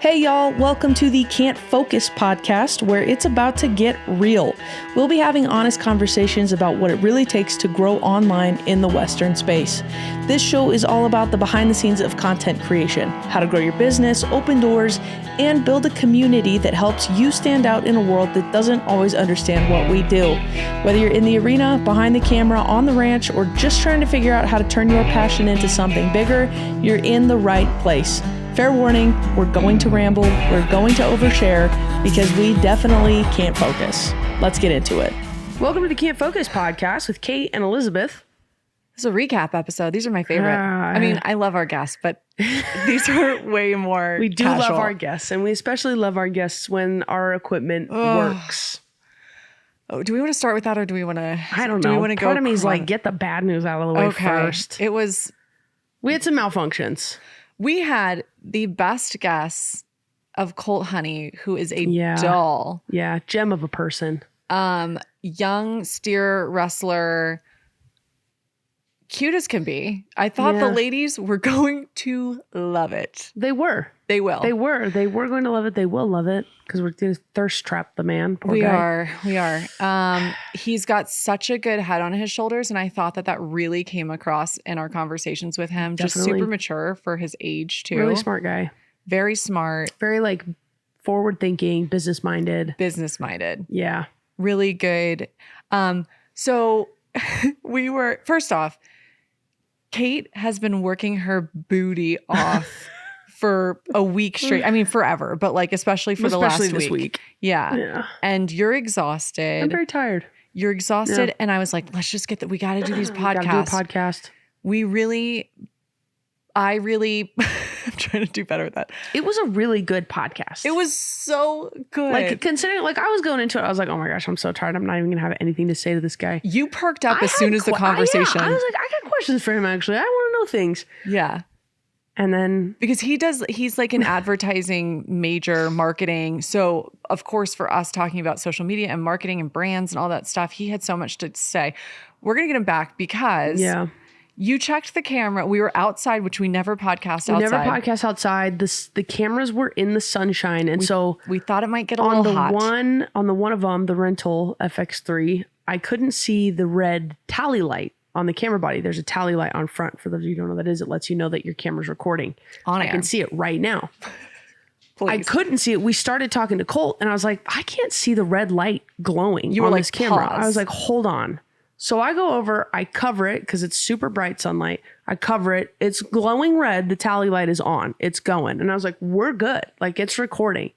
Hey y'all, welcome to the Can't Focus podcast, where it's about to get real. We'll be having honest conversations about what it really takes to grow online in the Western space. This show is all about the behind the scenes of content creation, how to grow your business, open doors, and build a community that helps you stand out in a world that doesn't always understand what we do. Whether you're in the arena, behind the camera, on the ranch, or just trying to figure out how to turn your passion into something bigger, you're in the right place. Fair warning, we're going to ramble, we're going to overshare, because we definitely can't focus. Let's get into it. Welcome to the Can't Focus podcast with Kait and Elizabeth. This is a recap episode. These are my favorite. I mean, I love our guests, but these are way more We do casual. love our guests, and we especially love our guests when our equipment works. Oh, do we want to start with that, or do we want to? I don't know. Do we want to go? Part of me is like, get the bad news out of the way first. We had some malfunctions. We had the best guest of Colt Honey, who is a doll. Yeah, gem of a person. Young steer wrestler, cute as can be. I thought the ladies were going to love it. They were. They will. They were going to love it. They will love it, because we're going to thirst trap the man. Poor guy. We are. He's got such a good head on his shoulders, and I thought that really came across in our conversations with him. Definitely. Just super mature for his age too. Really smart guy. Very smart. Very like forward thinking, business minded. Yeah. Really good. So we were, first off, Kait has been working her booty off for a week straight. I mean, forever, but like, especially the last week. This week. Yeah. And you're exhausted. I'm very tired. You're exhausted. Yeah. And I was like, let's just we got to do these podcasts. We got to do a podcast. I'm trying to do better with that. It was a really good podcast. It was so good. Like, considering, like, I was going into it, I was like, oh my gosh, I'm so tired. I'm not even going to have anything to say to this guy. You perked up as soon as the conversation. I was like, I got questions for him, actually. I want to know things. Yeah. And then, because he's like an advertising major, marketing. So of course, for us talking about social media and marketing and brands and all that stuff, he had so much to say. We're going to get him back because you checked the camera. We were outside, which we never podcast outside. We never podcast outside. The cameras were in the sunshine. And we thought it might get a little hot. On the one of them, the rental FX3, I couldn't see the red tally light on the camera body. There's a tally light on front. For those of you who don't know what that is, it lets you know that your camera's recording. I can see it right now. I couldn't see it. We started talking to Colt, and I was like, I can't see the red light glowing on this camera. Pause. I was like, hold on. So I go over, I cover it because it's super bright sunlight. I cover it. It's glowing red. The tally light is on. It's going. And I was like, we're good. Like, it's recording.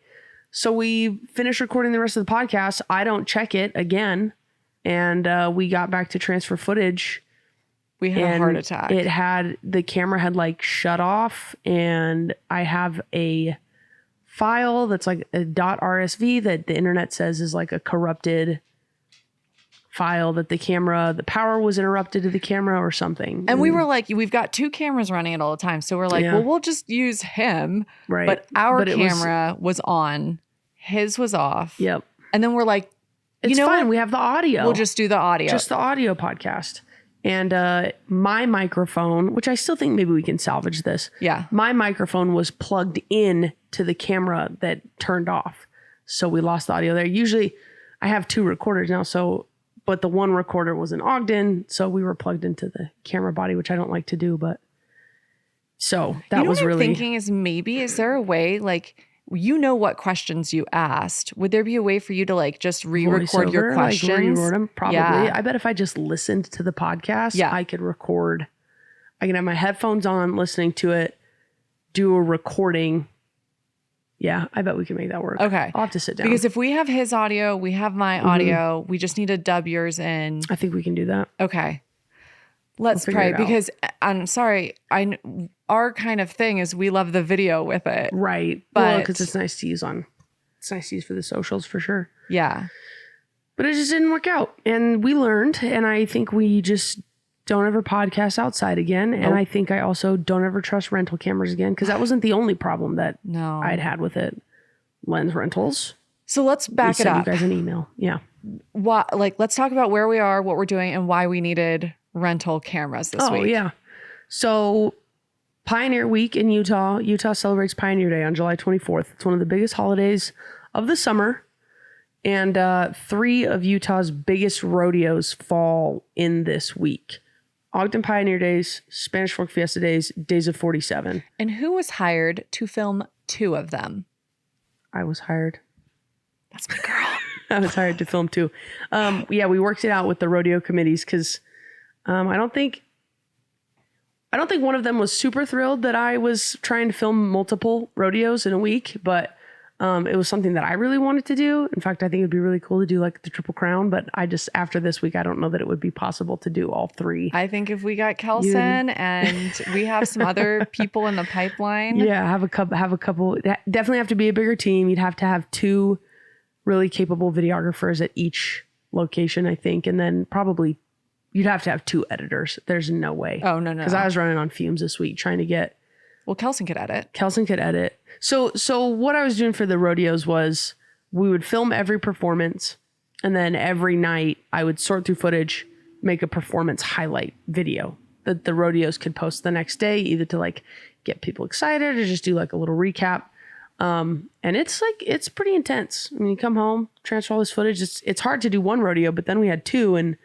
So we finished recording the rest of the podcast. I don't check it again. And we got back to transfer footage. We had a heart attack. The camera had like shut off, and I have a file that's like a .rsv that the internet says is like a corrupted file, that the power was interrupted to the camera or something. And we were like, we've got two cameras running at all the time. So we're like, well, we'll just use him. Right. But our camera was on. His was off. Yep. And then we're like, it's fine. We have the audio. We'll just do the audio. Just the audio podcast. And my microphone, which I still think maybe we can salvage this. Yeah. My microphone was plugged in to the camera that turned off. So we lost the audio there. Usually I have two recorders now. But the one recorder was in Ogden. So we were plugged into the camera body, which I don't like to do. But so that was really. What I'm thinking is, maybe, is there a way, like, what questions you asked? Would there be a way for you to like just re-record your questions? Like re-record them? Probably. Yeah. I bet if I just listened to the podcast, I could record. I can have my headphones on, listening to it, do a recording. Yeah, I bet we can make that work. Okay. I'll have to sit down. Because if we have his audio, we have my audio. We just need to dub yours in. I think we can do that. Okay. Let's pray, because I'm sorry, our kind of thing is we love the video with it. Right. But because it's nice to use for the socials for sure. Yeah. But it just didn't work out. And we learned, and I think we just don't ever podcast outside again. Nope. And I think I also don't ever trust rental cameras again, because that wasn't the only problem that I'd had with it. Lens rentals. So let's back it up. Send you guys an email. Yeah. Let's talk about where we are, what we're doing, and why we needed rental cameras this week. Oh, yeah. So Pioneer Week in Utah. Utah celebrates Pioneer Day on July 24th. It's one of the biggest holidays of the summer. And 3 of Utah's biggest rodeos fall in this week. Ogden Pioneer Days, Spanish Fork Fiesta Days, Days of 47. And who was hired to film 2 of them? I was hired. That's my girl. I was hired to film 2. Yeah, we worked it out with the rodeo committees because I don't think one of them was super thrilled that I was trying to film multiple rodeos in a week, but it was something that I really wanted to do. In fact, I think it'd be really cool to do like the Triple Crown, but after this week, I don't know that it would be possible to do all 3. I think if we got Kelson and we have some other people in the pipeline. Yeah, have a couple. Definitely have to be a bigger team. You'd have to have 2 really capable videographers at each location, I think, and then probably you'd have to have 2 editors. There's no way. Oh, no. Because I was running on fumes this week trying to get... Well, Kelson could edit. So what I was doing for the rodeos was we would film every performance, and then every night I would sort through footage, make a performance highlight video that the rodeos could post the next day, either to like get people excited or just do like a little recap. And it's pretty intense. I mean, you come home, transfer all this footage. It's hard to do one rodeo, but then we had 2, and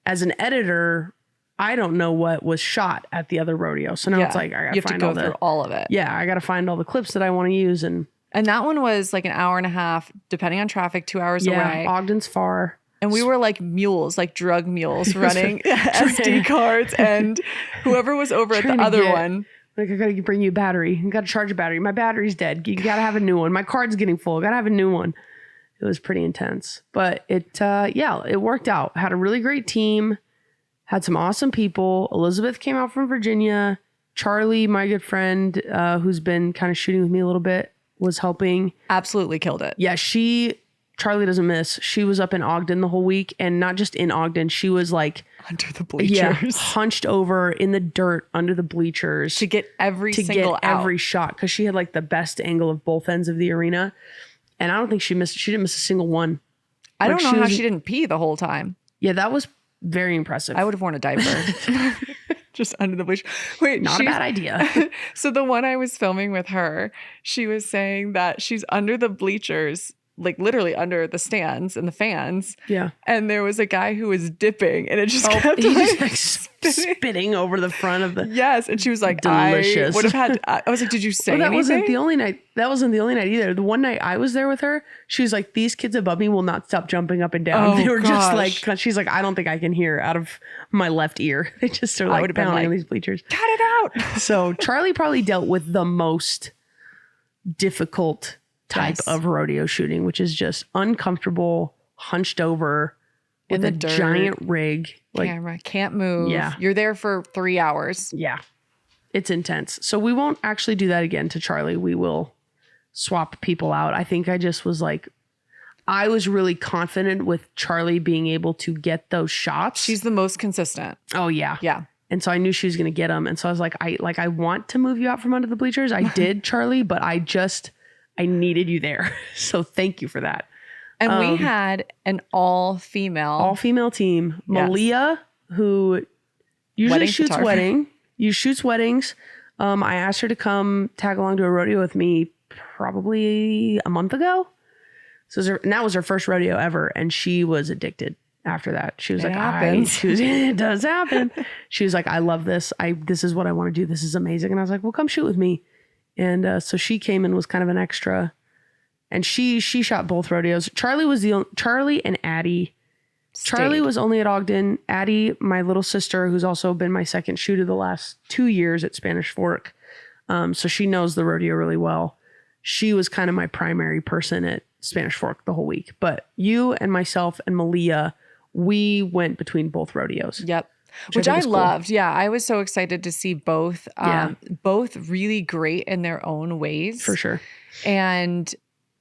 as an editor, I don't know what was shot at the other rodeo. So now it's like, I got to find through all of it. Yeah. I got to find all the clips that I want to use. And that one was like an hour and a half, depending on traffic, 2 hours away. Ogden's far. And we were like mules, like drug mules running SD cards, and whoever was over at the other one. Like, I got to bring you a battery. I got to charge a battery. My battery's dead. You got to have a new one. My card's getting full. Got to have a new one. It was pretty intense, but it worked out. Had a really great team, had some awesome people. Elizabeth came out from Virginia. Charlie, my good friend, who's been kind of shooting with me a little bit, was helping. Absolutely killed it. Yeah, Charlie doesn't miss. She was up in Ogden the whole week, and not just in Ogden. She was like under the bleachers, hunched over in the dirt under the bleachers to get every shot, because she had like the best angle of both ends of the arena. And I don't think she didn't miss a single one. I don't know how she didn't pee the whole time. Yeah, that was very impressive. I would have worn a diaper. Just under the bleachers. Wait, not a bad idea. So the one I was filming with her, she was saying that she's under the bleachers, like literally under the stands and the fans. Yeah. And there was a guy who was dipping, and it just kept spitting over the front of the... Yes. And she was like, delicious. I would have had... I was like, did you say anything? That wasn't the only night. That wasn't the only night either. The one night I was there with her, she was like, these kids above me will not stop jumping up and down. They were just like... She's like, I don't think I can hear out of my left ear. They just are like pounding on these bleachers. Cut it out. So Charlie probably dealt with the most difficult type of rodeo shooting, which is just uncomfortable, hunched over with a giant rig, like camera, can't move. Yeah, you're there for 3 hours. Yeah, it's intense. So we won't actually do that again to Charlie. We will swap people out. I think I just was like, I was really confident with Charlie being able to get those shots. She's the most consistent. Oh yeah, yeah. And so I knew she was going to get them. And so I was like, I want to move you out from under the bleachers. I did, Charlie, but I needed you there. So thank you for that. And we had an all-female team. Yes. Malia, who usually shoots weddings. I asked her to come tag along to a rodeo with me probably a month ago. And that was her first rodeo ever. And she was addicted after that. She was it does happen. She was like, I love this. This is what I want to do. This is amazing. And I was like, well, come shoot with me. And so she came and was kind of an extra, and she shot both rodeos. Charlie and Addie. Charlie was only at Ogden. Addie, my little sister, who's also been my second shooter the last 2 years at Spanish Fork. So she knows the rodeo really well. She was kind of my primary person at Spanish Fork the whole week. But you and myself and Malia, we went between both rodeos. Yep. Which I loved. Cool. Yeah. I was so excited to see both, both really great in their own ways. For sure. And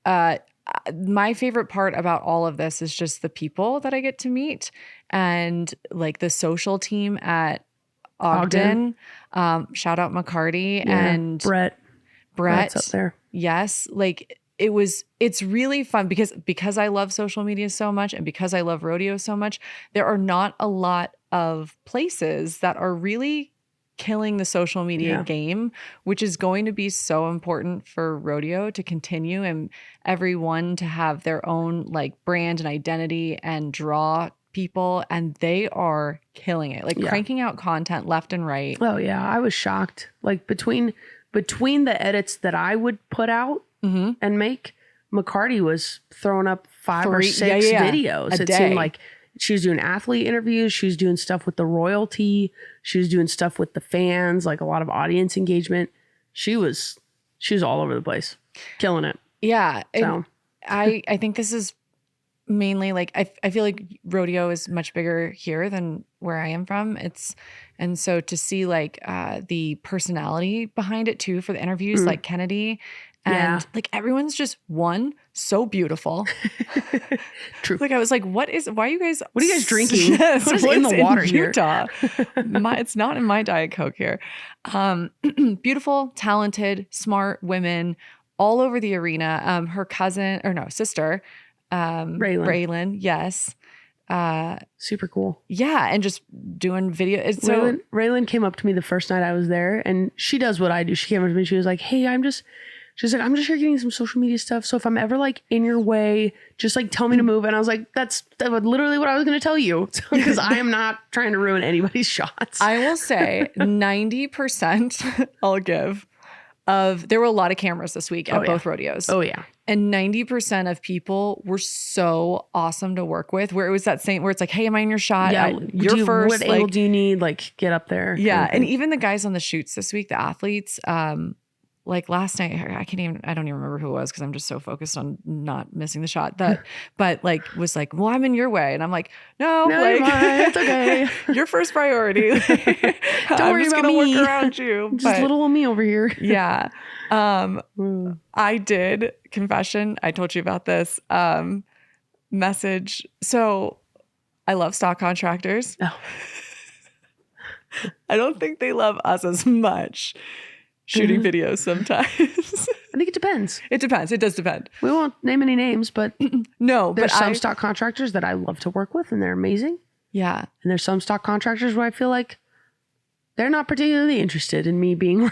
my favorite part about all of this is just the people that I get to meet, and like the social team at Ogden. Shout out McCarty and Brett's up there. Yes. Like it's really fun because I love social media so much, and because I love rodeo so much, there are not a lot of places that are really killing the social media game, which is going to be so important for rodeo to continue and everyone to have their own like brand and identity and draw people. And they are killing it, like cranking out content left and right. Oh yeah. I was shocked. Like between the edits that I would put out and make, McCarty was throwing up 5 or 6 videos. It seemed like she was doing athlete interviews. She was doing stuff with the royalty. She was doing stuff with the fans, like a lot of audience engagement. She was all over the place, killing it. Yeah. So. I think this is mainly like, I feel like rodeo is much bigger here than where I am from. And so to see like the personality behind it too for the interviews, like Kennedy. And like everyone's just so beautiful. True. Like I was like, what are you guys drinking? Yes, what is in the water here? Utah? It's not in my Diet Coke here. Beautiful, talented, smart women all over the arena. Her sister, Raylan. Yes. Super cool. Yeah. And just doing video. Raylan came up to me the first night I was there, and she does what I do. She came up to me. She was like, hey, she's like, I'm just here getting some social media stuff. So if I'm ever like in your way, just like tell me to move. And I was like, that's literally what I was going to tell you. Because I am not trying to ruin anybody's shots. I will say 90% I'll give there were a lot of cameras this week at both rodeos. Oh yeah. And 90% of people were so awesome to work with, where it was that same, where it's like, hey, am I in your shot? Yeah. You're first. What angle do you need? Like get up there. Yeah. And even the guys on the shoots this week, the athletes, like last night, I don't even remember who it was because I'm just so focused on not missing the shot. But like was like, well, I'm in your way. And I'm like, no like, it's okay. You're first priority. Don't worry about me. Work around you. Just little old me over here. Yeah. I did, confession, I told you about this, message. So I love stock contractors. Oh. I don't think they love us as much. Shooting videos sometimes. I think it depends. It depends. It does depend. We won't name any names, but no, there's some stock contractors that I love to work with and they're amazing. Yeah. And there's some stock contractors where I feel like they're not particularly interested in me being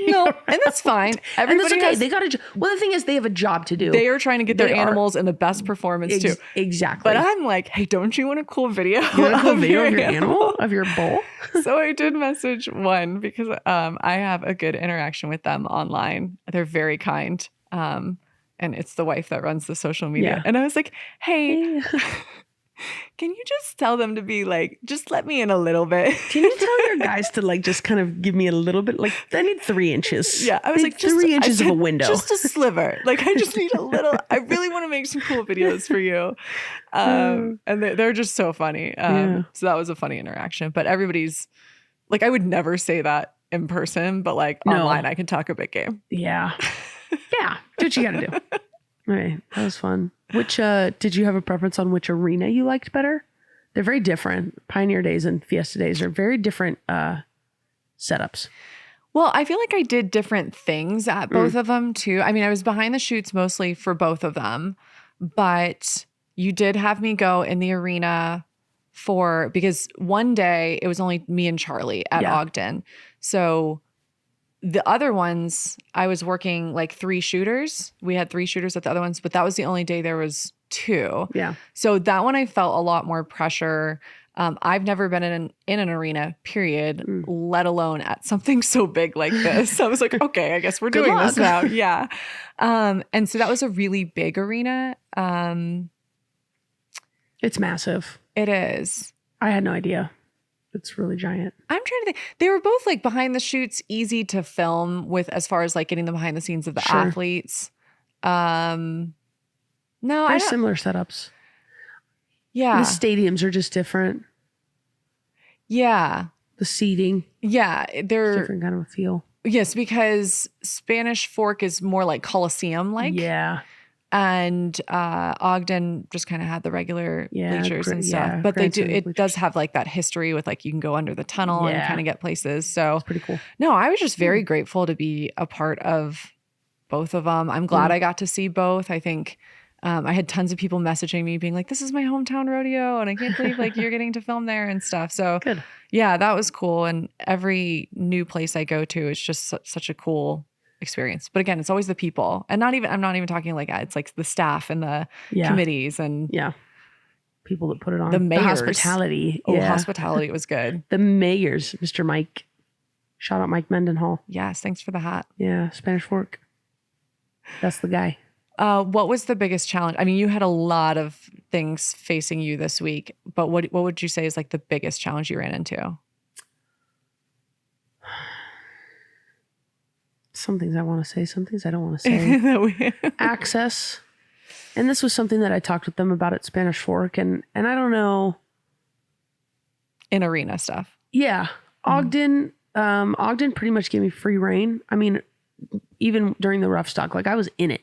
no, and that's fine. Everybody and that's okay. They got well, the thing is they have a job to do. They are trying to get their animals in the best performance too. Exactly. But I'm like, hey, don't you want a cool video? You want a cool video of your animal? Of your bull? So I did message one because I have a good interaction with them online. They're very kind. And it's the wife that runs the social media. And I was like, hey. Can you just tell them to be like, just let me in a little bit? Can you tell your guys to like, just kind of give me a little bit? Like, I need 3 inches. Yeah. I was like, just 3 inches of a window. Just a sliver. Like, I just need a little, I really want to make some cool videos for you. And they're just so funny. So that was a funny interaction. But everybody's like, I would never say that in person, but like online, I can talk a big game. Yeah. Yeah. Do what you got to do. All right. That was fun. Which, did you have a preference on which arena you liked better? They're very different. Pioneer Days and Fiesta Days are very different setups. Well, I feel like I did different things at both of them too. I mean, I was behind the shoots mostly for both of them, but you did have me go in the arena because one day it was only me and Charlie at Ogden. So the other ones, I was working like 3 shooters. We had 3 shooters at the other ones, but that was the only day there was 2. Yeah. So that one I felt a lot more pressure. I've never been in an arena, period, let alone at something so big like this. I was like, okay, I guess we're doing this now. Yeah. And so that was a really big arena. It's massive. It is. I had no idea. It's really giant. I'm trying to think. They were both like behind the shoots, easy to film with as far as like getting the behind the scenes of the athletes. No, they're similar setups. Yeah. The stadiums are just different. Yeah. The seating. Yeah. They're different kind of a feel. Yes, because Spanish Fork is more like Coliseum like. Yeah. And Ogden just kind of had the regular bleachers and stuff. But they do, it does have like that history with like you can go under the tunnel and kind of get places. So it's pretty cool. No, I was just very grateful to be a part of both of them. I'm glad I got to see both. I think I had tons of people messaging me being like, this is my hometown rodeo and I can't believe like you're getting to film there and stuff. So Good. Yeah, that was cool. And every new place I go to is just such a cool experience. But again, it's always the people, and I'm not even talking like it's like the staff and the committees and people that put it on. The mayors. The hospitality. Oh, hospitality was good. The mayors, Mr. Mike. Shout out Mike Mendenhall. Yes, thanks for the hat. Yeah, Spanish Fork. That's the guy. What was the biggest challenge? I mean, you had a lot of things facing you this week, but what would you say is like the biggest challenge you ran into? Some things I want to say, some things I don't want to say. Access. And this was something that I talked with them about at Spanish Fork, and I don't know. In arena stuff. Yeah. Ogden pretty much gave me free reign. I mean, even during the rough stock, like I was in it.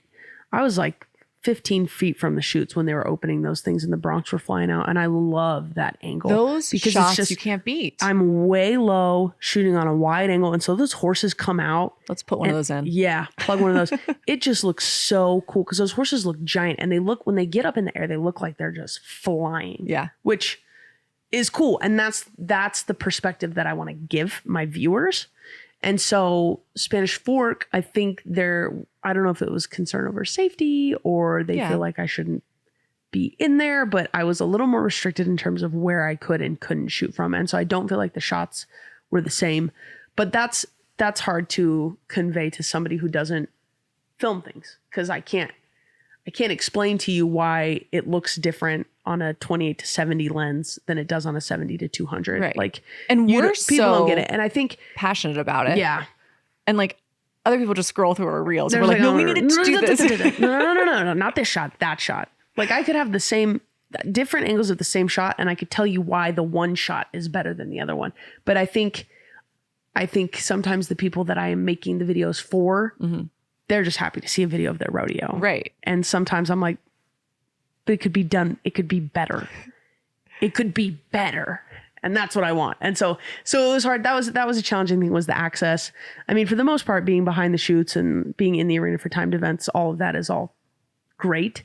I was like 15 feet from the chutes when they were opening those things and the broncs were flying out. And I love that angle. Those shots you can't beat. I'm way low shooting on a wide angle. And so those horses come out. Let's put one of those in. Yeah. Plug one of those. It just looks so cool because those horses look giant and when they get up in the air, they look like they're just flying. Yeah. Which is cool. And that's the perspective that I want to give my viewers. And so Spanish Fork, I think I don't know if it was concern over safety or they feel like I shouldn't be in there, but I was a little more restricted in terms of where I could and couldn't shoot from. And so I don't feel like the shots were the same, but that's hard to convey to somebody who doesn't film things. Cause I can't explain to you why it looks different on a 28 to 70 lens than it does on a 70 to 200. Right. Like, and people don't get it. And I think passionate about it. Yeah. And like other people just scroll through our reels. We're like, no, we needed to do this. No, not this shot, that shot. Like I could have the same different angles of the same shot and I could tell you why the one shot is better than the other one. But I think sometimes the people that I am making the videos for, they're just happy to see a video of their rodeo. Right. And sometimes I'm like, but it could be done. It could be better. It could be better. And that's what I want. And so it was hard. That was a challenging thing, was the access. I mean, for the most part, being behind the chutes and being in the arena for timed events, all of that is all great.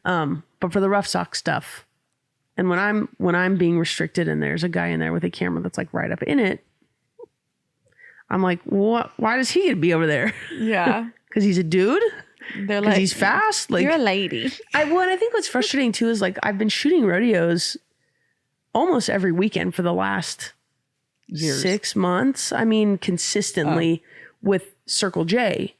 But for the rough sock stuff, and when I'm being restricted and there's a guy in there with a camera that's like right up in it, I'm like, what? Why does he get to be over there? Yeah. Because he's a dude? They're like, he's fast. Like, you're a lady. I think what's frustrating too is like I've been shooting rodeos almost every weekend for the last years. 6 months. I mean, consistently with Circle J.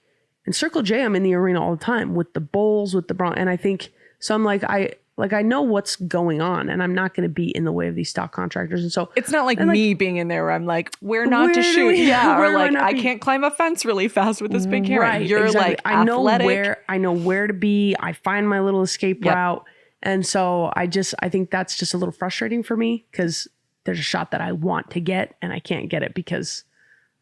And Circle J, I'm in the arena all the time with the bulls, with the bronc. And I think so. I'm like, I know what's going on, and I'm not going to be in the way of these stock contractors. And so it's not like me being in there where I'm like, where not to shoot. Or like, I can't climb a fence really fast with this big camera. Right, You're exactly. like athletic. I know where to be. I find my little escape route. And so I think that's just a little frustrating for me because there's a shot that I want to get and I can't get it because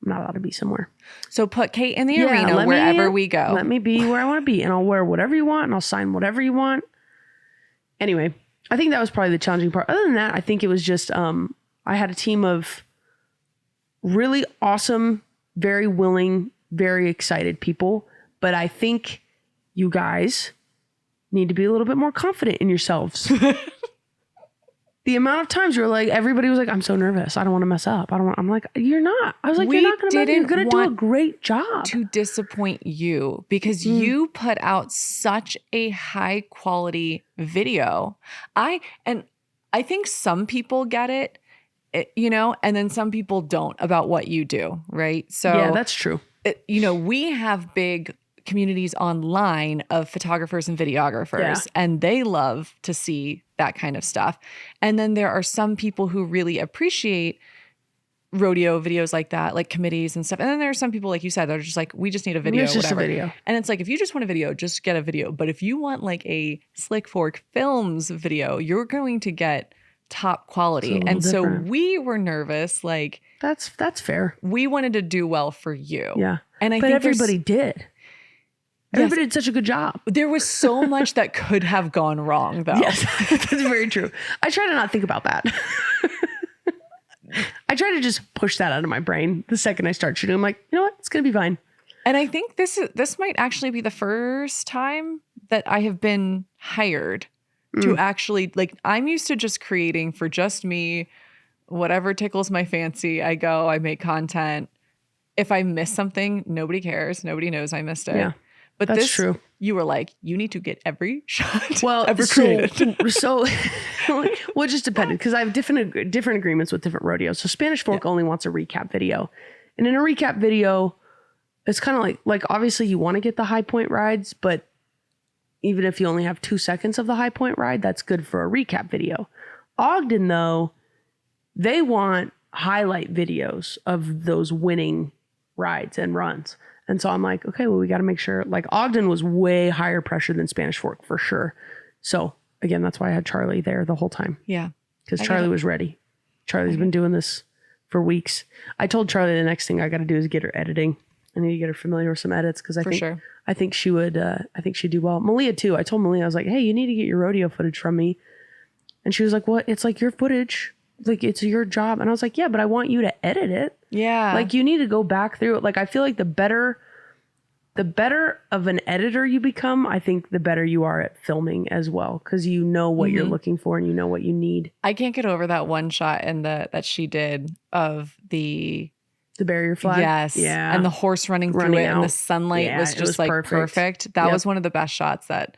I'm not allowed to be somewhere. So put Kait in the arena wherever we go. Let me be where I want to be, and I'll wear whatever you want and I'll sign whatever you want. Anyway, I think that was probably the challenging part. Other than that, I think it was just, I had a team of really awesome, very willing, very excited people. But I think you guys need to be a little bit more confident in yourselves. The amount of times you're like, everybody was like, I'm so nervous. I don't want to mess up. I'm like, you're not. I was like, you're not going to. You're going to do a great job. To disappoint you because you put out such a high quality video. I think some people get it, and then some people don't about what you do. Right. So yeah, that's true. We have big communities online of photographers and videographers, and they love to see that kind of stuff. And then there are some people who really appreciate rodeo videos like that, like committees and stuff. And then there are some people, like you said, that are just like, we just need a video, it's just a video. And it's like, if you just want a video, just get a video. But if you want like a Slickforkfilms video, you're going to get top quality. And different. So we were nervous. Like that's fair. We wanted to do well for you. Yeah. And but everybody did. Everybody did such a good job. There was so much that could have gone wrong, though. Yes, that's very true. I try to not think about that. I try to just push that out of my brain the second I start shooting. I'm like, you know what? It's going to be fine. And I think this might actually be the first time that I have been hired to actually, like, I'm used to just creating for just me, whatever tickles my fancy. I go, I make content. If I miss something, nobody cares. Nobody knows I missed it. Yeah, but that's true. You were like, you need to get every shot ever created. So well, it just depended because I have different agreements with different rodeos. So Spanish Fork only wants a recap video. And in a recap video, it's kind of like obviously you want to get the high point rides, but even if you only have 2 seconds of the high point ride, that's good for a recap video. Ogden, though, they want highlight videos of those winning rides and runs. And so I'm like, okay, well, we got to make sure. Like Ogden was way higher pressure than Spanish Fork for sure. So again, that's why I had Charlie there the whole time. Yeah. Because Charlie was ready. Charlie's been doing this for weeks. I told Charlie the next thing I got to do is get her editing. I need to get her familiar with some edits because I think she would. I think she'd do well. Malia too. I told Malia, I was like, hey, you need to get your rodeo footage from me. And she was like, what? It's like your footage. Like it's your job. And I was like, yeah, but I want you to edit it. Yeah. Like you need to go back through it. Like I feel like the better of an editor you become, I think the better you are at filming as well. Cause you know what you're looking for and you know what you need. I can't get over that one shot that she did of the barrier flag. Yes. Yeah. And the horse running through it and the sunlight was just like perfect. That was one of the best shots that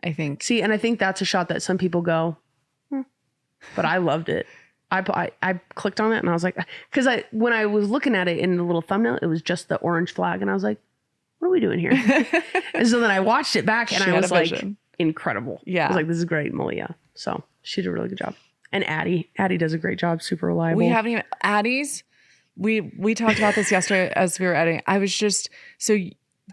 I think. See, and I think that's a shot that some people go, but I loved it. I clicked on it and I was like, because when I was looking at it in the little thumbnail, it was just the orange flag. And I was like, what are we doing here? And so then I watched it back and I was like, incredible. Yeah. I was like, this is great, Malia. So she did a really good job. And Addie does a great job. Super reliable. We haven't even, Addie's, we talked about this yesterday as we were editing. I was just, so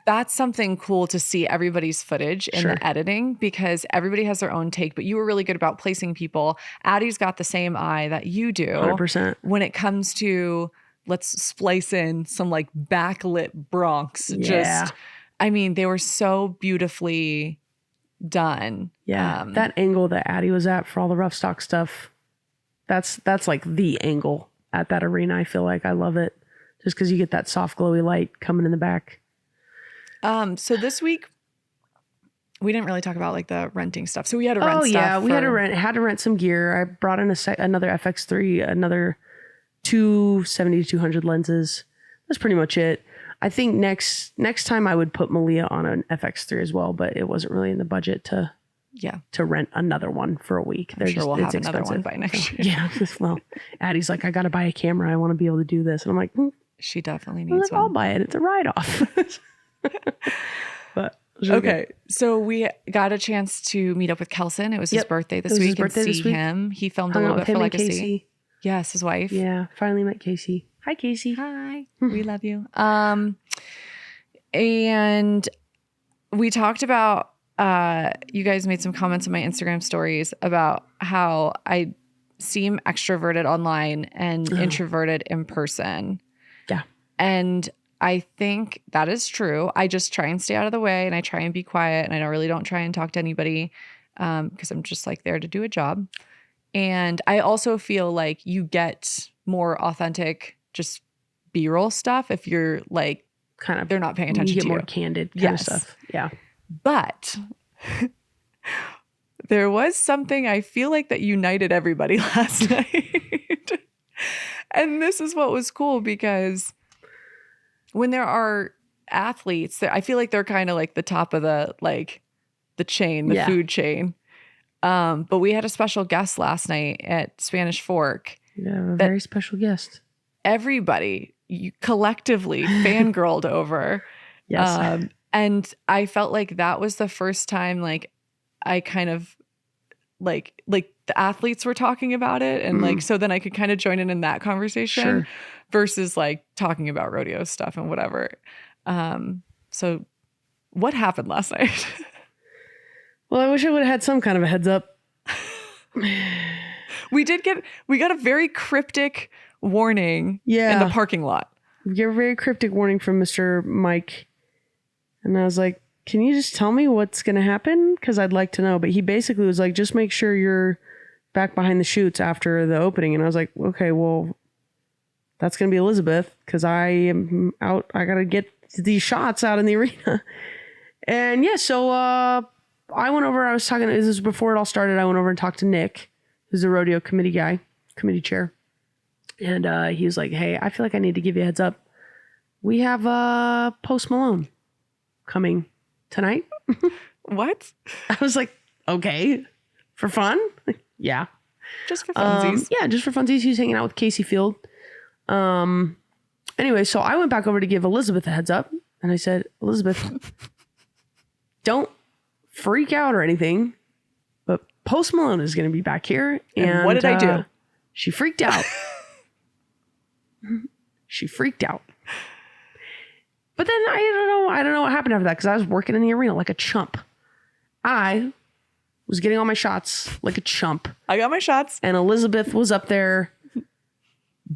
that's something cool to see everybody's footage in the editing because everybody has their own take, but you were really good about placing people. Addie's got the same eye that you do 100%. When it comes to let's splice in some like backlit broncs. Yeah. Just, I mean, they were so beautifully done. Yeah. That angle that Addie was at for all the rough stock stuff, that's like the angle at that arena. I feel like I love it just because you get that soft glowy light coming in the back. So this week we didn't really talk about like the renting stuff. So we had to rent stuff. Oh yeah, we had to rent some gear. I brought in another FX3, another 270 to 200 lenses. That's pretty much it. I think next time I would put Malia on an FX3 as well, but it wasn't really in the budget to rent another one for a week. I'm sure we'll have another one by next year. Yeah. Well, Addie's like, I got to buy a camera. I want to be able to do this. And I'm like, she definitely needs one. I'll buy it. It's a write-off. But okay, so we got a chance to meet up with Kelson. It was his birthday this week and see him. He filmed a little bit for Legacy. Casey. Yes, his wife. Yeah, finally met Casey. Hi, Casey. Hi, we love you. And we talked about. You guys made some comments on my Instagram stories about how I seem extroverted online and introverted in person. Yeah, and I think that is true. I just try and stay out of the way and I try and be quiet and I don't try and talk to anybody because I'm just like there to do a job. And I also feel like you get more authentic, just B-roll stuff if you're like kind of they're not paying attention to you. You get more candid kind of stuff. Yeah. But there was something I feel like that united everybody last night. And this is what was cool because when there are athletes, I feel like they're kind of like the top of the chain, the food chain. But we had a special guest last night at Spanish Fork. Yeah, a very special guest. Everybody collectively fangirled over. Yes. And I felt like that was the first time like I kind of like the athletes were talking about it and like so then I could kind of join in that conversation versus like talking about rodeo stuff and whatever. So what happened last night? Well, I wish I would have had some kind of a heads up. We got a very cryptic warning in the parking lot. We got a very cryptic warning from Mr. Mike. And I was like, can you just tell me what's going to happen? Because I'd like to know. But he basically was like, just make sure you're back behind the chutes after the opening. And I was like, okay, well, that's going to be Elizabeth because I am out. I got to get these shots out in the arena. And yeah, so I went over, this was before it all started. I went over and talked to Nick, who's the rodeo committee chair. And he was like, hey, I feel like I need to give you a heads up. We have Post Malone coming tonight. What? I was like, okay, for fun? Yeah. Just for funsies. Yeah, just for funsies. He was hanging out with Casey Field. Anyway, so I went back over to give Elizabeth a heads up. And I said, Elizabeth, don't freak out or anything, but Post Malone is going to be back here. And what did I do? She freaked out. She freaked out. But then I don't know what happened after that because I was working in the arena like a chump. I was getting all my shots like a chump. I got my shots. And Elizabeth was up there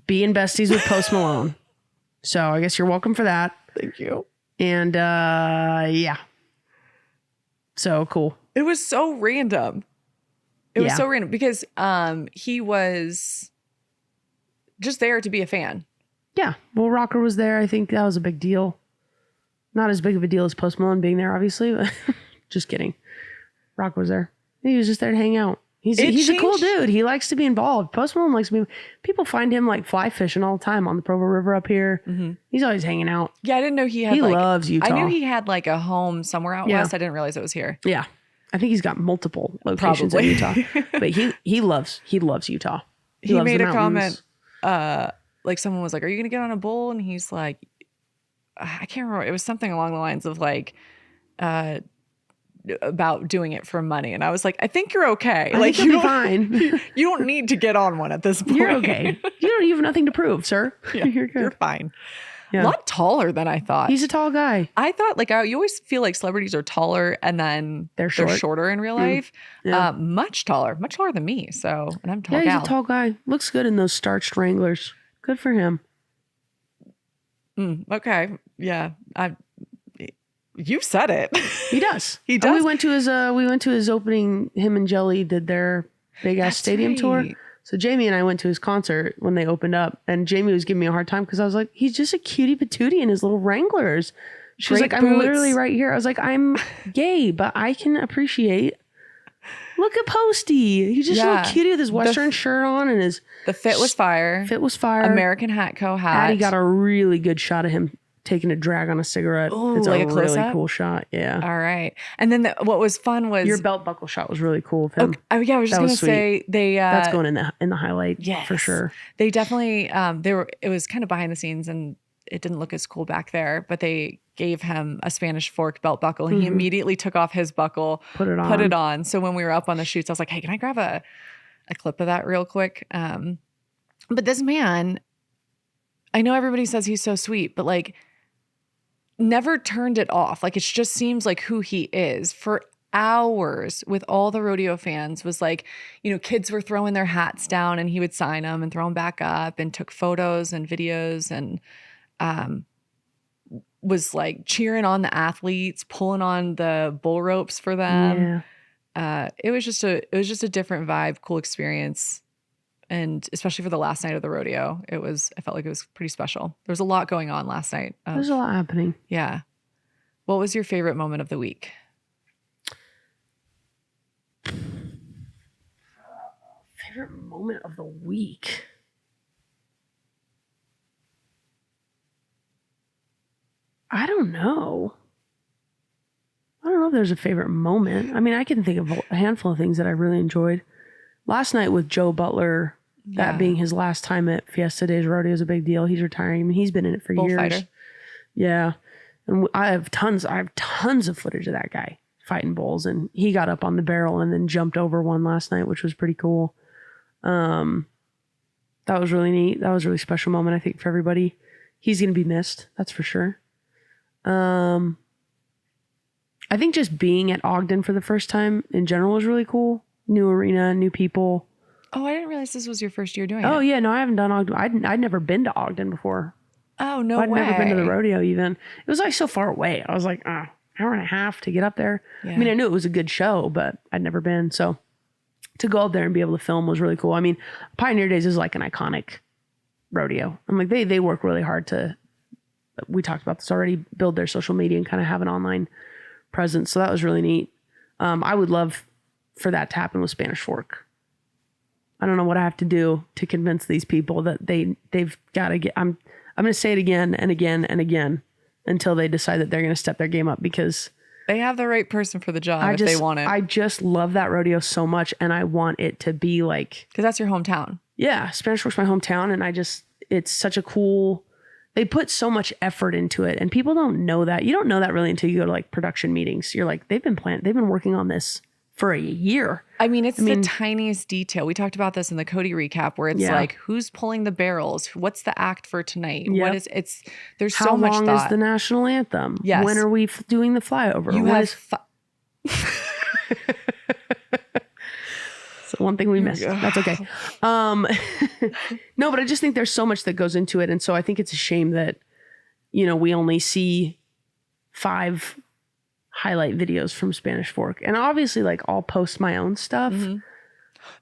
being besties with Post Malone. So I guess you're welcome for that. Thank you. And yeah. So cool. It was so random. It was so random because he was just there to be a fan. Yeah. Well, Rocker was there. I think that was a big deal. Not as big of a deal as Post Malone being there, obviously. But just kidding. Rocker was there. He was just there to hang out. He's a cool dude. He likes to be involved. Post Malone likes to be. People find him like fly fishing all the time on the Provo River up here. Mm-hmm. He's always hanging out. Yeah, I didn't know he had. He loves Utah. I knew he had like a home somewhere out west. I didn't realize it was here. Yeah, I think he's got multiple locations in Utah. But he loves Utah. He made a comment. Like someone was like, "Are you going to get on a bull?" And he's like, "I can't remember. It was something along the lines of like." About doing it for money, and I was like, I think you're okay. Like you're fine. You don't need to get on one at this point. You're okay. You have nothing to prove, sir. Yeah, you're good. You're fine. Yeah. A lot taller than I thought. He's a tall guy. I thought like you always feel like celebrities are taller and then they're shorter in real life. Yeah. Much taller than me. So, and I'm tall. Yeah, he's a tall guy. Looks good in those starched Wranglers. Good for him. Okay. Yeah. You said it. He does. He does. We went to his opening. Him and Jelly did their big ass stadium tour. So Jamie and I went to his concert when they opened up, and Jamie was giving me a hard time because I was like, he's just a cutie patootie in his little Wranglers. She was like, I'm literally right here. I was like, I'm gay, but I can appreciate. Look at Posty. He's just a little cutie with his Western shirt on and the fit was fire. American Hat Co. hat. Addie got a really good shot of him taking a drag on a cigarette. Ooh, it's like a really cool shot. Yeah. All right. And then what was fun was your belt buckle shot was really cool of him. Okay. Yeah, I was just gonna say that's going in the highlight. Yes, for sure. They definitely it was kind of behind the scenes and it didn't look as cool back there, but they gave him a Spanish fork belt buckle and he immediately took off his buckle, put it on. So when we were up on the shoots, I was like, hey, can I grab a clip of that real quick? But this man, I know everybody says he's so sweet, but like never turned it off. Like it just seems like who he is. For hours with all the rodeo fans was like, kids were throwing their hats down and he would sign them and throw them back up and took photos and videos and was like cheering on the athletes, pulling on the bull ropes for them. Yeah. It was just a different vibe, cool experience. And especially for the last night of the rodeo, I felt like it was pretty special. There was a lot going on last night. There's a lot happening. Yeah. What was your favorite moment of the week? Favorite moment of the week? I don't know. I don't know if there's a favorite moment. I mean, I can think of a handful of things that I really enjoyed. Last night with Joe Butler, that being his last time at Fiesta Days Rodeo is a big deal. He's retiring. I mean, he's been in it for years. Bullfighter. Yeah. And I have tons of footage of that guy fighting bulls, and he got up on the barrel and then jumped over one last night, which was pretty cool. That was really neat. That was a really special moment, I think, for everybody. He's going to be missed. That's for sure. I think just being at Ogden for the first time in general was really cool. New arena, new people. Oh, I didn't realize this was your first year doing it. Oh, yeah. No, I haven't done Ogden. I'd never been to Ogden before. Oh, no way. I'd never been to the rodeo even. It was like so far away. I was like, hour and a half to get up there. Yeah. I mean, I knew it was a good show, but I'd never been. So to go up there and be able to film was really cool. I mean, Pioneer Days is like an iconic rodeo. I'm like, they work really hard to, we talked about this already, build their social media and kind of have an online presence. So that was really neat. I would love for that to happen with Spanish Fork. I don't know what I have to do to convince these people that they've got to get, I'm going to say it again and again and again until they decide that they're going to step their game up, because they have the right person for the job if they want it. I just love that rodeo so much, and I want it to be like, because that's your hometown. Yeah. Spanish Fork's my hometown, and it's such a cool, they put so much effort into it, and people don't know that. You don't know that really until you go to like production meetings. You're like, they've been working on this for a year. I mean, the tiniest detail. We talked about this in the Cody recap, where it's like, who's pulling the barrels? What's the act for tonight? Yep. What is it's? There's so much thought. How long is the national anthem? Yes. When are we doing the flyover? You have. So one thing we missed. That's okay. No, but I just think there's so much that goes into it, and so I think it's a shame that we only see 5 highlight videos from Spanish Fork. And obviously, like, I'll post my own stuff. Mm-hmm.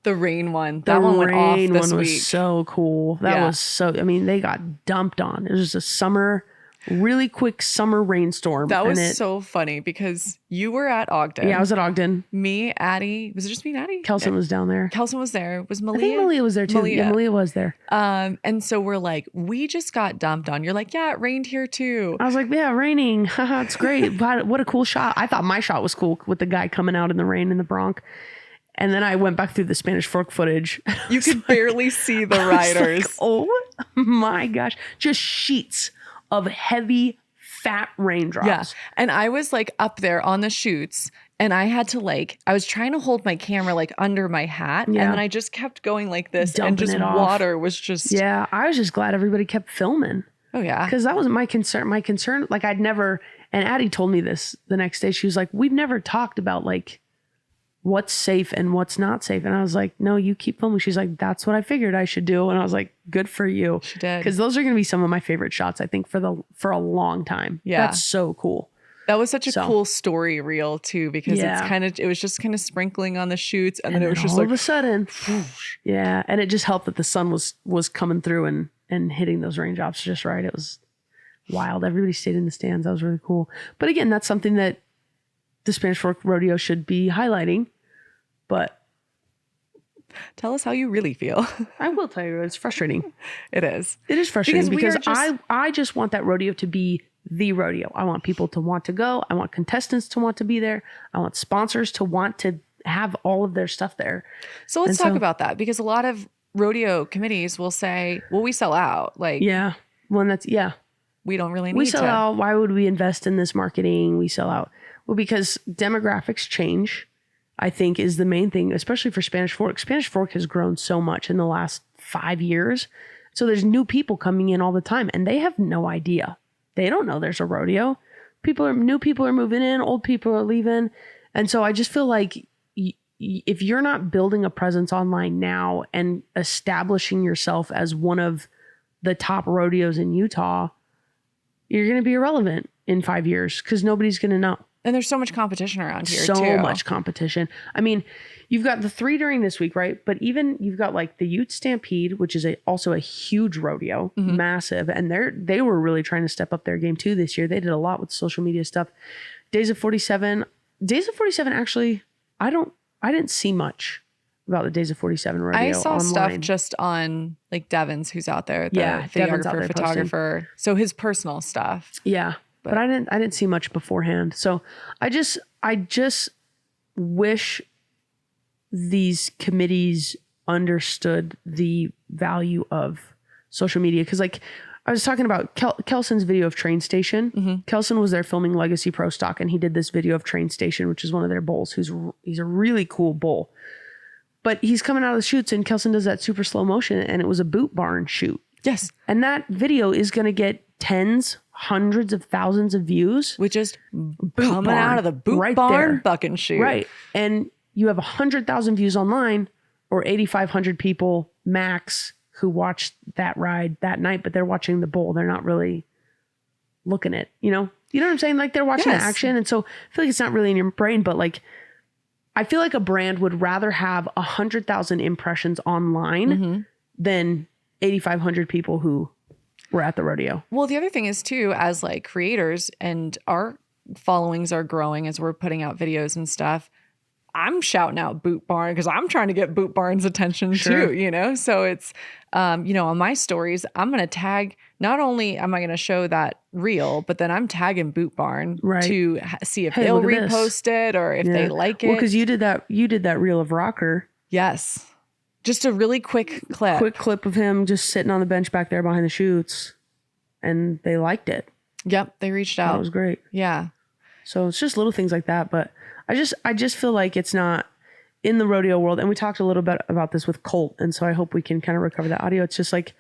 The rain one. That one went off this week. The rain one was so cool. That was so, I mean, they got dumped on. It was just a really quick summer rainstorm. That was so funny because you were at Ogden. Yeah, I was at Ogden. Me, Addie. Was it just me and Addie? Kelson was down there. Kelson was there. Was Malia? I think Malia was there too. Yeah, Malia was there. And so we're like, we just got dumped on. You're like, yeah, it rained here too. I was like, yeah, raining. Haha, it's great. What a cool shot. I thought my shot was cool with the guy coming out in the rain in the Bronx. And then I went back through the Spanish Fork footage. You could barely see the riders. Like, oh my gosh. Just sheets of heavy, fat raindrops. Yeah. And I was like up there on the chutes, and I had to I was trying to hold my camera like under my hat. Yeah. And then I just kept going like this, and just water was just. Yeah. I was just glad everybody kept filming. Oh yeah. Because that was my concern. My concern, like I'd never, and Addie told me this the next day. She was like, we've never talked about like what's safe and what's not safe. And I was like, no, you keep filming. She's like, that's what I figured I should do. And I was like, good for you. She did. Because those are going to be some of my favorite shots, I think, for a long time. Yeah. That's so cool. That was such a cool story reel too, because it was just kind of sprinkling on the shoots. And then it was just all of a sudden, yeah. And it just helped that the sun was coming through and hitting those raindrops just right. It was wild. Everybody stayed in the stands. That was really cool. But again, that's something that the Spanish Fork Rodeo should be highlighting. But tell us how you really feel. I will tell you, it's frustrating. It is. It is frustrating because I just want that rodeo to be the rodeo. I want people to want to go. I want contestants to want to be there. I want sponsors to want to have all of their stuff there. So let's talk about that, because a lot of rodeo committees will say, well, we sell out. Like, yeah. We don't really need to. We sell out. Why would we invest in this marketing? We sell out. Well, because demographics change, I think, is the main thing, especially for Spanish Fork. Spanish Fork has grown so much in the last 5 years. So there's new people coming in all the time, and they have no idea. They don't know there's a rodeo. New people are moving in, old people are leaving. And so I just feel like if you're not building a presence online now and establishing yourself as one of the top rodeos in Utah, you're going to be irrelevant in 5 years because nobody's going to know. And there's so much competition around here, too. So much competition. I mean, you've got the 3 during this week, right? But even you've got like the Ute Stampede, which is also a huge rodeo, massive. And they were really trying to step up their game too this year. They did a lot with social media stuff. Days of 47, actually, I didn't see much about the Days of 47 rodeo. I saw online. Stuff just on like Devon's, who's out there, the videographer, photographer. Posting. So his personal stuff. Yeah. But I didn't see much beforehand. So I just wish these committees understood the value of social media. Cause like I was talking about Kelson's video of Train Station. Mm-hmm. Kelson was there filming Legacy Pro Stock, and he did this video of Train Station, which is one of their bulls. He's a really cool bull, but he's coming out of the chutes, and Kelson does that super slow motion, and it was a boot barn shoot. Yes. And that video is going to get tens, hundreds of thousands of views. With just coming out of the boot barn bucking shoot. Right. And you have 100,000 views online, or 8,500 people max who watched that ride that night, but they're watching the bull. They're not really looking at, you know what I'm saying? Like they're watching the action. And so I feel like it's not really in your brain, but like, I feel like a brand would rather have 100,000 impressions online than 8,500 people who were at the rodeo. Well, the other thing is too, as like creators, and our followings are growing as we're putting out videos and stuff, I'm shouting out Boot Barn because I'm trying to get Boot Barn's attention too, you know? So it's, you know, on my stories, I'm going to tag, not only am I going to show that reel, but then I'm tagging Boot Barn to see if they'll repost it or if they like it. Well, because you did that reel of Rocker. Yes. Just a really quick clip. Quick clip of him just sitting on the bench back there behind the chutes. And they liked it. Yep. They reached out. That was great. Yeah. So it's just little things like that. But I just feel like it's not in the rodeo world. And we talked a little bit about this with Colt. And so I hope we can kind of recover that audio. It's just like,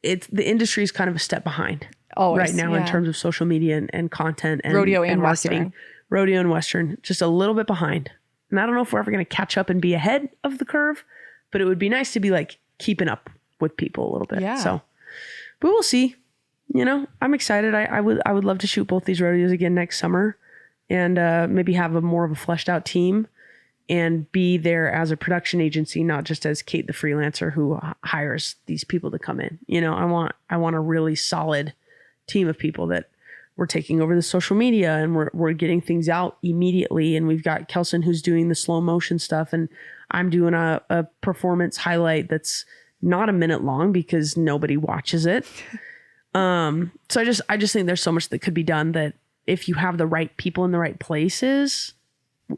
the industry is kind of a step behind right now in terms of social media and content and rodeo and marketing. Western. Rodeo and Western, just a little bit behind. And I don't know if we're ever going to catch up and be ahead of the curve, but it would be nice to be like keeping up with people a little bit. Yeah. So, but we'll see. You know, I'm excited. I would love to shoot both these rodeos again next summer and maybe have a more of a fleshed out team and be there as a production agency, not just as Kait the freelancer who hires these people to come in. You know, I want a really solid team of people that we're taking over the social media and we're getting things out immediately. And we've got Kelson who's doing the slow motion stuff, and I'm doing a performance highlight that's not a minute long because nobody watches it. So I just think there's so much that could be done that if you have the right people in the right places,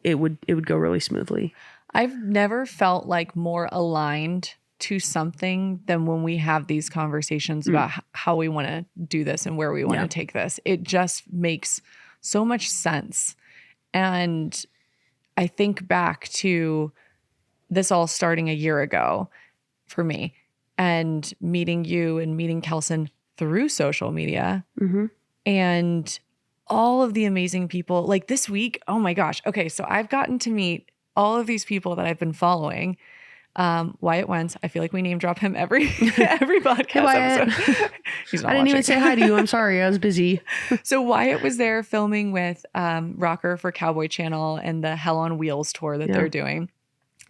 it would go really smoothly. I've never felt like more aligned to something than when we have these conversations about how we want to do this and where we want to take this. It just makes so much sense. And I think back to this all starting a year ago for me and meeting you and meeting Kelson through social media and all of the amazing people like this week. Oh my gosh. Okay. So I've gotten to meet all of these people that I've been following. Wyatt Wentz. I feel like we name drop him every podcast episode. He's not I didn't even say hi to you. I'm sorry. I was busy. So Wyatt was there filming with Rocker for Cowboy Channel and the Hell on Wheels tour that they're doing.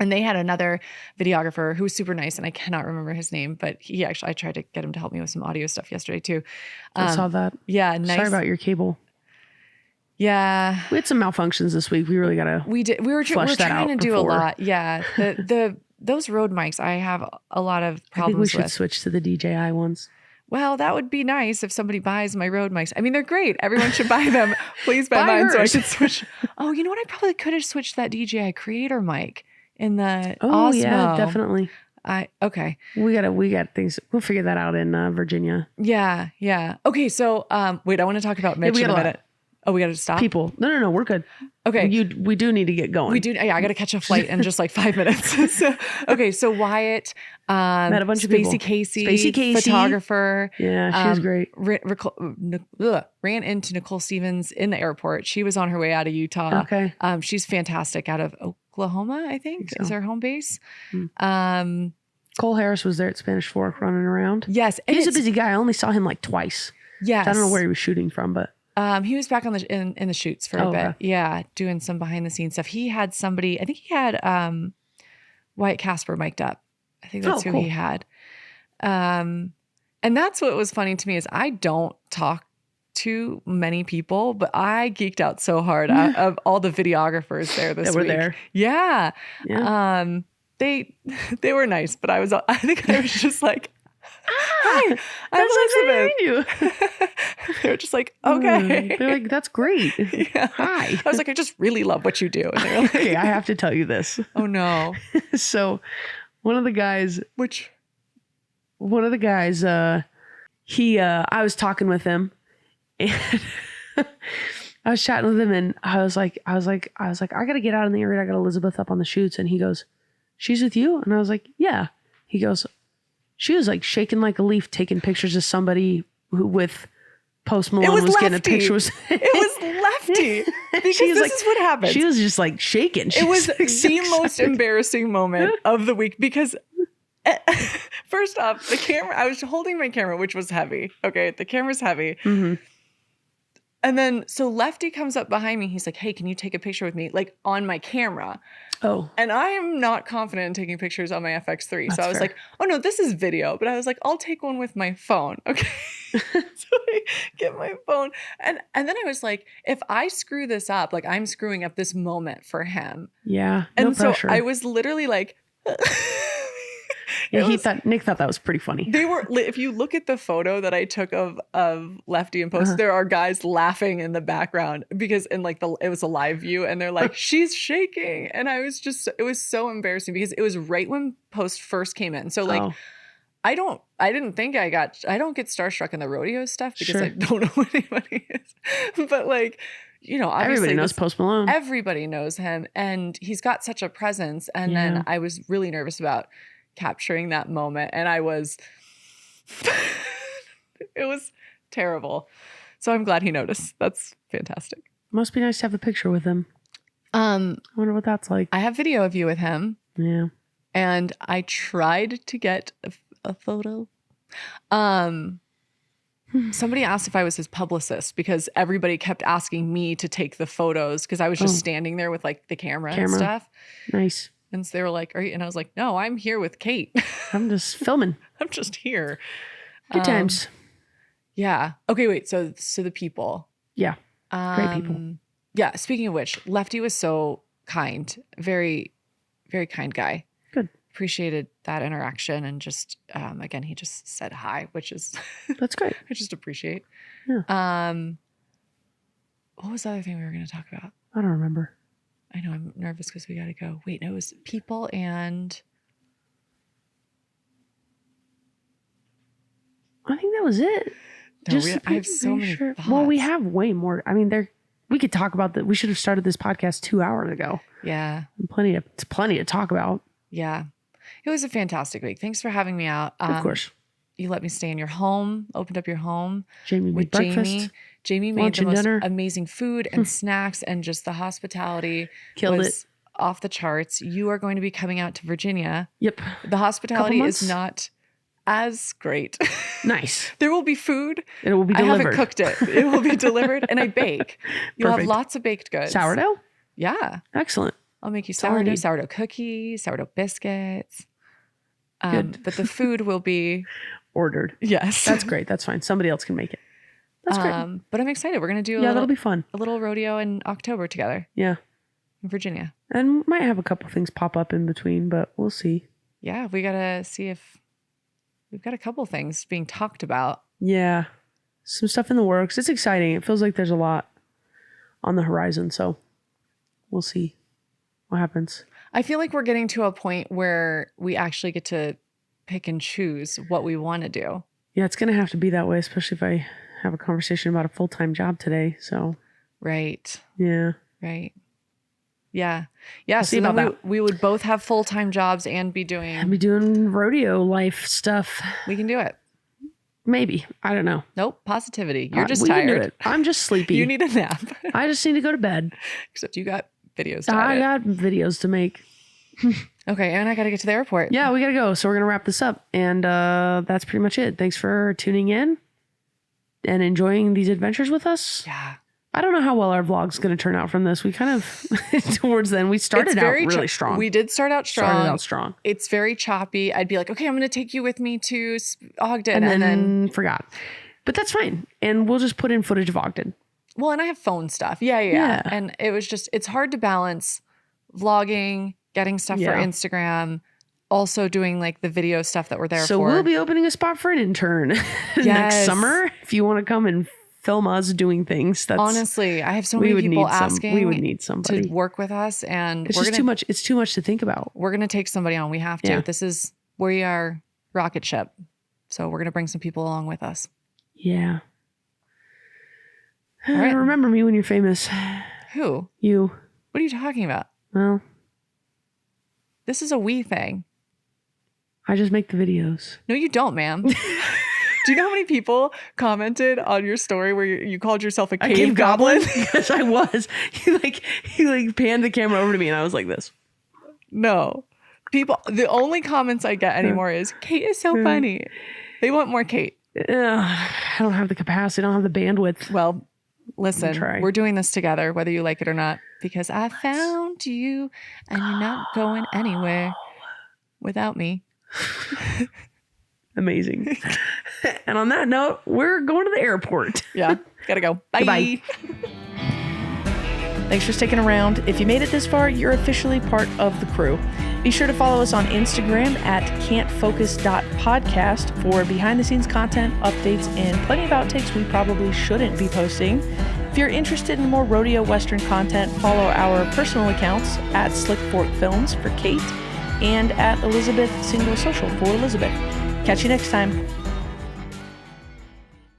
And they had another videographer who was super nice, and I cannot remember his name, but I tried to get him to help me with some audio stuff yesterday too. I saw that. Yeah, nice. Sorry about your cable. Yeah, we had some malfunctions this week. We really gotta. We did. We were trying to do a lot. Yeah, those Rode mics, I have a lot of problems with. I think we should switch to the DJI ones. Well, that would be nice if somebody buys my Rode mics. I mean, they're great. Everyone should buy them. Please buy mine so I can switch. Oh, you know what? I probably could have switched that DJI Creator mic in the Osmo. Yeah, definitely. Okay. We got things. We'll figure that out in Virginia. Yeah. Okay. So, wait, I want to talk about Mitch in a minute. Oh, we got to stop? People. No, we're good. Okay. We do need to get going. We do. Yeah, I got to catch a flight in just like 5 minutes. So Wyatt, met a bunch of people. Spacey Casey, photographer. Yeah, she was great. Ran into Nicole Stevens in the airport. She was on her way out of Utah. Okay. She's fantastic out of Oklahoma, I think is her home base. Cole Harris was there at Spanish Fork running around. Yes. He's a busy guy. I only saw him like twice. Yes. So I don't know where he was shooting from, but. He was back on in the shoots for a bit. Okay. Yeah. Doing some behind the scenes stuff. He had somebody, I think he had Wyatt Casper mic'd up. I think that's who he had. And that's what was funny to me is I don't talk to many people, but I geeked out so hard of all the videographers there this week. That were there. Yeah. They were nice, but I think I was just like, hi, I'm Elizabeth. They were just like, okay. They're like, that's great. Yeah. Hi. I was like, I just really love what you do. And they were like, okay, I have to tell you this. Oh no. So one of the guys, I was talking with him and I was chatting with him and I was like, I got to get out in the area. I got Elizabeth up on the shoots. And he goes, she's with you? And I was like, yeah. He goes, she was like shaking like a leaf, taking pictures of somebody who with Post Malone was getting a picture. It was Lefty. Because this is what happened. She was just like shaking. It was the most embarrassing moment of the week because first off, the camera, I was holding my camera, which was heavy. Okay. The camera's heavy. Mm-hmm. And then, so Lefty comes up behind me. He's like, hey, can you take a picture with me? Like on my camera. Oh. And I am not confident in taking pictures on my FX3. That's so I was fair. like, oh no, this is video. But I was like, I'll take one with my phone. Okay. So I get my phone. And then I was like, if I screw this up, like I'm screwing up this moment for him. Yeah. And No so pressure. I was literally like, yeah, Nick thought that was pretty funny. They were, if you look at the photo that I took of Lefty and post, there are guys laughing in the background because it was a live view and they're like, she's shaking. And I was just, it was so embarrassing because it was right when post first came in. So like, I don't get starstruck in the rodeo stuff because I don't know who anybody is. But like, you know, obviously everybody knows Post Malone. Everybody knows him and he's got such a presence. And then I was really nervous about capturing that moment. And I was, it was terrible. So I'm glad he noticed. That's fantastic. Must be nice to have a picture with him. I wonder what that's like. I have video of you with him. Yeah. And I tried to get a photo. Somebody asked if I was his publicist because everybody kept asking me to take the photos because I was just standing there with like the camera and stuff. Nice. And so they were like, are you? And I was like, no, I'm here with Kait. I'm just filming. I'm just here. Good times. Yeah. Okay, wait. So the people. Yeah. Great people. Yeah. Speaking of which, Lefty was so kind. Very, very kind guy. Good. Appreciated that interaction. And just, again, he just said hi, which is. That's great. I just appreciate. Yeah. What was the other thing we were going to talk about? I don't remember. I know I'm nervous because we got to go. Wait, no, it was people and. I think that was it. No, I have so many thoughts. Well, we have way more. I mean, we could talk about that. We should have started this podcast 2 hours ago. Yeah. It's plenty to talk about. Yeah. It was a fantastic week. Thanks for having me out. Of course. You let me stay in your home, opened up your home. Jamie made breakfast. Jamie made the most amazing food and snacks, and just the hospitality Killed was off the charts. You are going to be coming out to Virginia. Yep. The hospitality is not as great. Nice. There will be food. It will be delivered. I haven't cooked it. It will be delivered, and I bake. You'll have lots of baked goods. Sourdough? Yeah. Excellent. I'll make you sourdough cookies, sourdough biscuits. Good. But the food will be ordered. Yes. That's great. That's fine. Somebody else can make it. That's great. But I'm excited. We're going to do that'll be fun. A little rodeo in October together. Yeah. In Virginia. And might have a couple things pop up in between, but we'll see. Yeah. We got to see if we've got a couple things being talked about. Yeah. Some stuff in the works. It's exciting. It feels like there's a lot on the horizon. So we'll see what happens. I feel like we're getting to a point where we actually get to pick and choose what we want to do. Yeah, it's going to have to be that way, especially if I have a conversation about a full-time job today. So, right. Yeah. Right. Yeah. Yeah. See about that. We would both have full-time jobs and be doing rodeo life stuff. We can do it. Maybe. I don't know. Nope. Positivity. You're just we tired. Can do it. I'm just sleepy. You need a nap. I just need to go to bed. Except you got videos to I edit. got videos to make. Okay, and I got to get to the airport. Yeah, we got to go. So we're going to wrap this up. And that's pretty much it. Thanks for tuning in and enjoying these adventures with us. Yeah. I don't know how well our vlog's going to turn out from this. We kind of, towards then, we started out really strong. We did start out strong. It's very choppy. I'd be like, okay, I'm going to take you with me to Ogden. And then forgot. But that's fine. And we'll just put in footage of Ogden. Well, and I have phone stuff. Yeah. And it was just, it's hard to balance vlogging, getting stuff for Instagram, also doing like the video stuff that we're there for. So we'll be opening a spot for an intern next summer. If you want to come and film us doing things. Honestly, I have so many people asking. We would need somebody to work with us, and it's just too much. It's too much to think about. We're going to take somebody on. We have to. Yeah. This is we are rocket ship. So we're going to bring some people along with us. Yeah. All right. Remember me when you're famous. Who? You. What are you talking about? Well, this is a we thing. I just make the videos. No, you don't, ma'am. Do you know how many people commented on your story where you called yourself a cave goblin? Yes, I was. He panned the camera over to me and I was like this. No. People, the only comments I get anymore is, Kait is so funny. They want more Kait. I don't have the capacity. I don't have the bandwidth. Well, Listen, we're doing this together, whether you like it or not, because I found you and you're not going anywhere without me. Amazing. And on that note, we're going to the airport. Yeah, gotta go. Bye. Goodbye. Thanks for sticking around. If you made it this far, you're officially part of the crew. Be sure to follow us on Instagram at cantfocus.podcast for behind-the-scenes content, updates, and plenty of outtakes we probably shouldn't be posting. If you're interested in more rodeo Western content, follow our personal accounts at slickforkfilms for Kait and at elizabethsinglesocial for Elizabeth. Catch you next time.